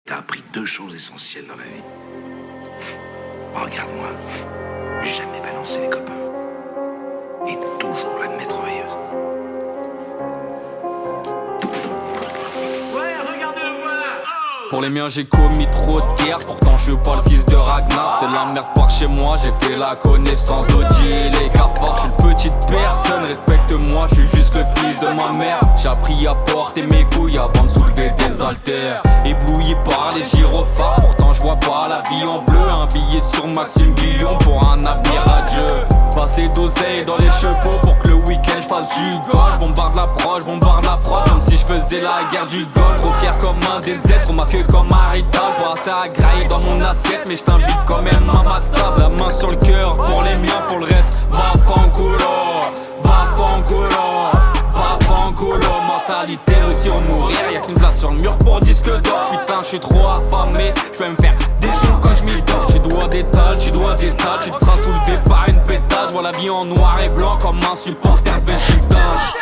T'as appris deux choses essentielles dans la vie. Regarde-moi, jamais balancer les copains. Et toujours la merveilleuse. Ouais, regardez-le voilà. Oh. Pour les miens j'ai commis trop de guerre, pourtant je suis pas le fils de Ragnar. C'est la merde par chez moi, j'ai fait la connaissance d'Audi et les cafards. Je suis une petite personne, respecte-moi, je suis juste le fils de ma mère. J'ai appris à porter mes couilles avant de soulever des haltères. Ébloui par les gyrophares, pourtant je vois pas la vie en bleu. Un billet sur Maxime Guillon pour un avenir radieux. Passer d'oseille dans les chevaux pour que le week-end je fasse du golf. Bombarde la prod, bombarde la prod comme si je faisais la guerre du golf. Trop fier comme un des êtres, mafieux comme Marital. Pas assez à grailler dans mon assiette, mais je t'invite quand même à ma table. La main sur le cœur pour les miens, pour le reste va fanculo, va fanculo, va fanculo. Mentalité réussir ou mourir, y'a qu'une place sur le mur pour disque d'or. Putain je suis trop affamé, je peux me faire des jours quand je m'y dors. Tu dois des tas, tu dois des tas, tu te feras soulever par une pétage. Vois la vie en noir et blanc comme un supporter Beşiktaş.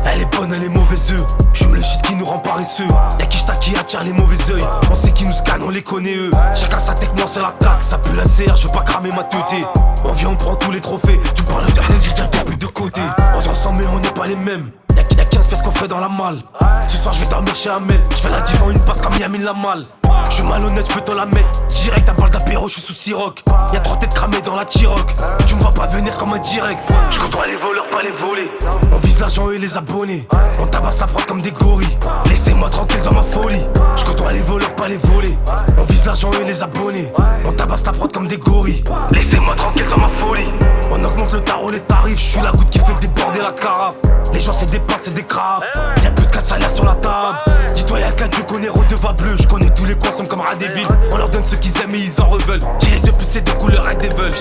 Elle est bonne, elle est mauvaise œufs. J'fume le shit qui nous rend paresseux. Y'a Kishta qui attire les mauvais œils. On sait qui nous scanne, on les connaît eux. Chacun sa tech, moi c'est l'attaque. Ça pue la CR, je veux pas cramer ma teuté. On vient, on prend tous les trophées. Tu me parles de rien, j'ai déjà plus de côté. On se ressemble mais on n'est pas les mêmes. Y'a 15 pièces qu'on fait dans la malle. Ce soir je vais dormir chez Amel. J'fais la diva en une passe comme Yamin Lamal. J'suis malhonnête, j'peux te la mettre. Direct, un balle d'apéro, j'suis sous siroc. Y'a 3 têtes cramées dans la Tiroc. Tu me vois pas venir comme un direct. J'contrôle les voleurs, pas les volets. On vise l'argent et les abonnés. On tabasse la prod comme des gorilles. Laissez-moi tranquille dans ma folie. J'contrôle les voleurs, pas les volets. On vise l'argent et les abonnés. On tabasse la prod comme des gorilles. Laissez-moi tranquille dans ma folie. On augmente le tarot, les tarifs. J'suis la goutte qui fait déborder la carafe. Les gens c'est des pattes, c'est des crabes. Y'a plus de 4 salaires sur la table. Dis-toi y'a qu'un dieu qu'on est redevable. J'connais tous les coins, sommes comme Radeville. On leur donne ce qu'ils aiment et ils en reveulent. J'ai les yeux plissés de couleur Red Devil.